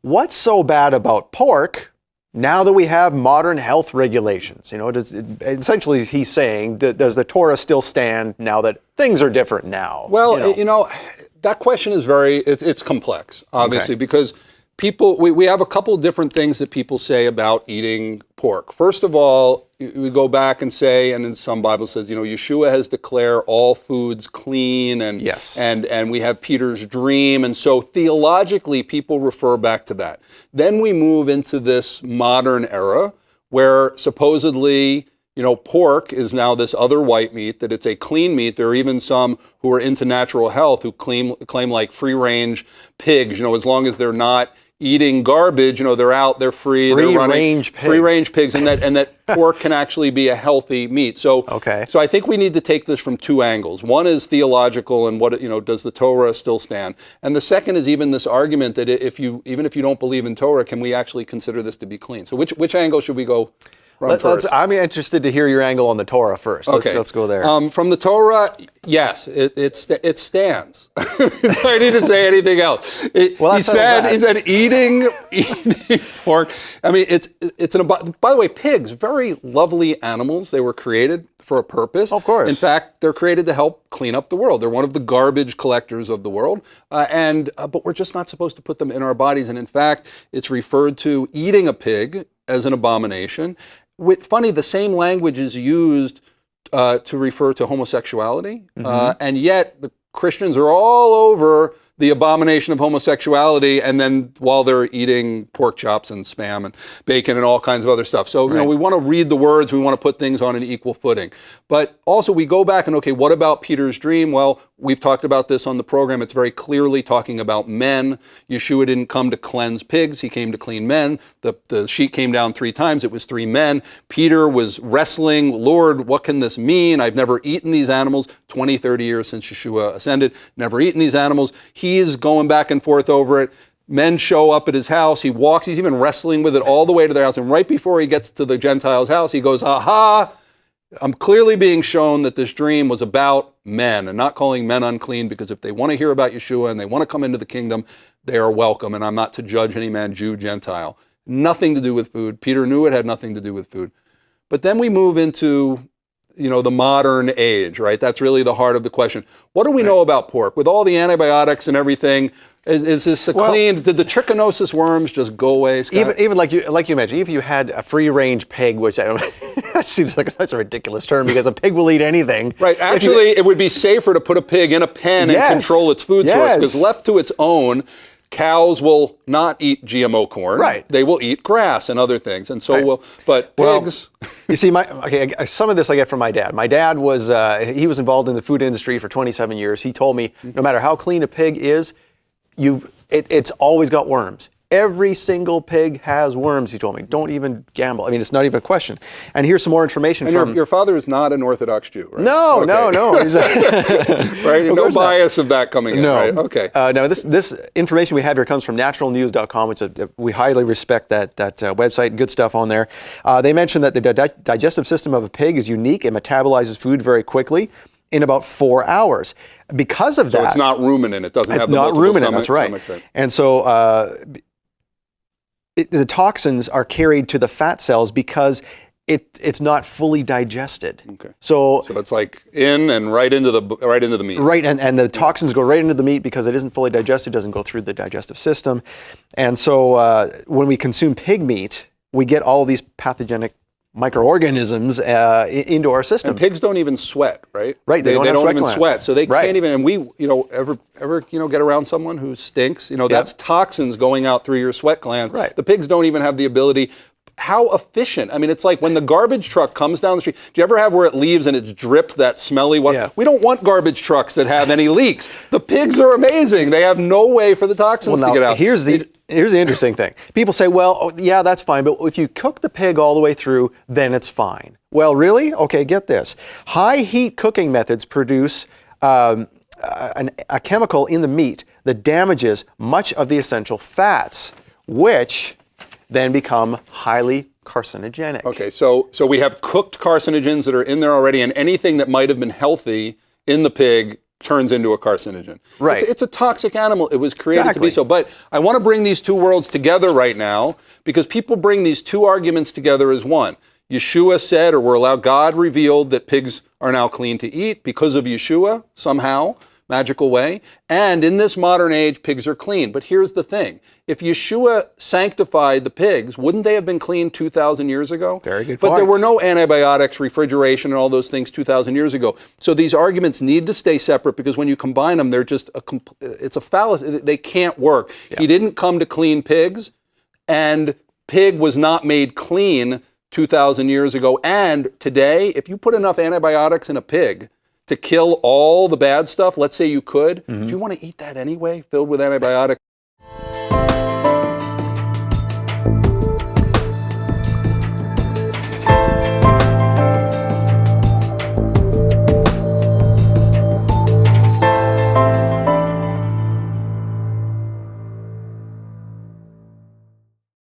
What's so bad about pork now that we have modern health regulations? Essentially he's saying, does the Torah still stand now that things are different now? Well, that question is it's complex, obviously, because we have a couple different things that people say about eating pork. First of all, we go back and say, and in some Bible says, Yeshua has declared all foods clean, and yes, and we have Peter's dream, and so theologically people refer back to that. Then we move into this modern era where supposedly pork is now this other white meat, that it's a clean meat. There are even some who are into natural health who claim like free-range pigs, as long as they're not eating garbage, they're out, they're free, they're running free-range pigs, and that pork can actually be a healthy meat. So I think we need to take this from two angles. One is theological, and does the Torah still stand? And the second is even this argument that even if you don't believe in Torah, can we actually consider this to be clean? So which angle should we go? I'm interested to hear your angle on the Torah first. Let's go there. From the Torah, yes, it stands. I need to say anything else. He said eating pork. I mean, by the way, pigs, very lovely animals. They were created for a purpose. Of course. In fact, they're created to help clean up the world. They're one of the garbage collectors of the world. But we're just not supposed to put them in our bodies. And in fact, it's referred to eating a pig as an abomination. Funny, the same language is used to refer to homosexuality, and yet the Christians are all over the abomination of homosexuality, and then while they're eating pork chops and Spam and bacon and all kinds of other stuff. So, we want to read the words, we want to put things on an equal footing. But also we go back and, what about Peter's dream? Well, we've talked about this on the program. It's very clearly talking about men. Yeshua didn't come to cleanse pigs, he came to clean men. The sheet came down 3 times, it was 3 men. Peter was wrestling, Lord, what can this mean? I've never eaten these animals, 20, 30 years since Yeshua ascended, never eaten these animals. He's going back and forth over it. Men show up at his house. He walks. He's even wrestling with it all the way to their house. And right before he gets to the Gentiles' house, he goes, aha, I'm clearly being shown that this dream was about men and not calling men unclean, because if they want to hear about Yeshua and they want to come into the kingdom, they are welcome. And I'm not to judge any man, Jew, Gentile. Nothing to do with food. Peter knew it had nothing to do with food. But then we move into the modern age, right? That's really the heart of the question. What do we know about pork? With all the antibiotics and everything, is this clean? Did the trichinosis worms just go away, Scott? Even like you mentioned, if you had a free-range pig, which I don't that seems like such a ridiculous term, because a pig will eat anything. Right. Actually, it would be safer to put a pig in a pen and control its food source, because left to its own, cows will not eat GMO corn. Right. They will eat grass and other things. And so but pigs. You see, some of this I get from my dad. My dad was involved in the food industry for 27 years. He told me, no matter how clean a pig is, it's always got worms. Every single pig has worms, he told me. Don't even gamble. I mean, it's not even a question. And here's some more information from... your father is not an Orthodox Jew, right? No. He's right? No bias of that coming in, right? Okay. No, this information we have here comes from naturalnews.com, which we highly respect that website. Good stuff on there. They mention that the digestive system of a pig is unique. It metabolizes food very quickly in about 4 hours. Because of that... So it's not ruminant. It doesn't have the multiple ruminant, that's right. And so... the toxins are carried to the fat cells because it's not fully digested. Okay. So it's like in and right into the meat. Right, and the toxins go right into the meat because it isn't fully digested, doesn't go through the digestive system. And so when we consume pig meat, we get all these pathogenic microorganisms into our system. And pigs don't even sweat, right? Right, they don't even sweat, so they can't even. And we, ever get around someone who stinks? That's toxins going out through your sweat glands. Right. The pigs don't even have the ability. How efficient? I mean, it's like when the garbage truck comes down the street. Do you ever have where it leaves and it's dripped that smelly water? Yeah. We don't want garbage trucks that have any leaks. The pigs are amazing. They have no way for the toxins to get out. Here's the interesting thing. People say, well, yeah, that's fine, but if you cook the pig all the way through, then it's fine. Well, really? Okay, get this. High heat cooking methods produce a chemical in the meat that damages much of the essential fats, which then become highly carcinogenic. Okay, so we have cooked carcinogens that are in there already, and anything that might have been healthy in the pig turns into a carcinogen. Right. It's a toxic animal. It was created to Exactly. be so. But I want to bring these two worlds together right now because people bring these two arguments together as one. Yeshua said, or we're allowed, God revealed that pigs are now clean to eat because of Yeshua, somehow, magical way. And in this modern age, pigs are clean. But here's the thing. If Yeshua sanctified the pigs, wouldn't they have been clean 2,000 years ago? Very good But there points. were no antibiotics, refrigeration, and all those things 2,000 years ago. So these arguments need to stay separate because when you combine them, they're just it's a fallacy. They can't work. Yeah. He didn't come to clean pigs, and pig was not made clean 2,000 years ago. And today, if you put enough antibiotics in a pig to kill all the bad stuff, let's say you could, do you want to eat that anyway, filled with antibiotics?